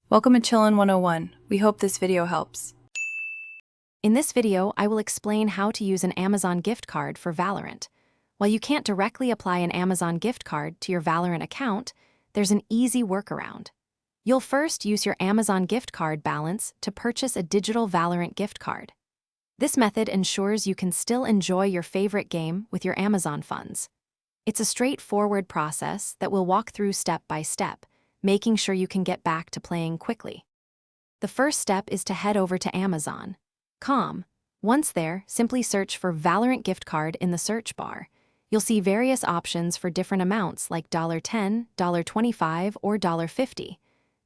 Welcome to Chillin' 101. We hope this video helps. In this video, I will explain how to use an Amazon gift card for Valorant. While you can't directly apply an Amazon gift card to your Valorant account, there's an easy workaround. You'll first use your Amazon gift card balance to purchase a digital Valorant gift card. This method ensures you can still enjoy your favorite game with your Amazon funds. It's a straightforward process that we'll walk through step by step, making sure you can get back to playing quickly. The first step is to head over to Amazon.com. Once there, simply search for Valorant gift card in the search bar. You'll see various options for different amounts like $10, $25, or $50.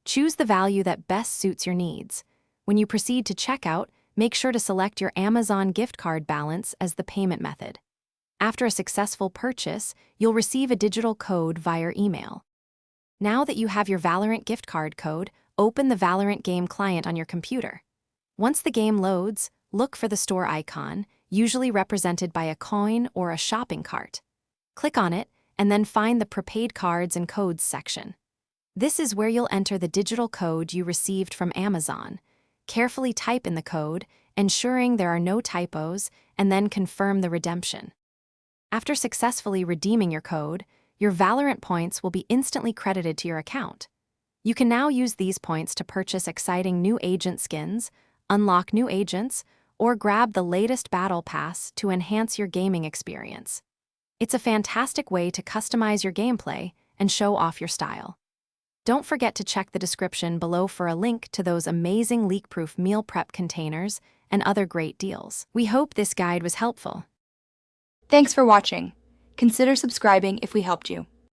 Choose the value that best suits your needs. When you proceed to checkout, make sure to select your Amazon gift card balance as the payment method. After a successful purchase, you'll receive a digital code via email. Now that you have your Valorant gift card code, open the Valorant game client on your computer. Once the game loads, look for the store icon, usually represented by a coin or a shopping cart. Click on it, and then find the Prepaid Cards and Codes section. This is where you'll enter the digital code you received from Amazon. Carefully type in the code, ensuring there are no typos, and then confirm the redemption. After successfully redeeming your code, your Valorant points will be instantly credited to your account. You can now use these points to purchase exciting new agent skins, unlock new agents, or grab the latest battle pass to enhance your gaming experience. It's a fantastic way to customize your gameplay and show off your style. Don't forget to check the description below for a link to those amazing leak-proof meal prep containers and other great deals. We hope this guide was helpful. Thanks for watching. Consider subscribing if we helped you.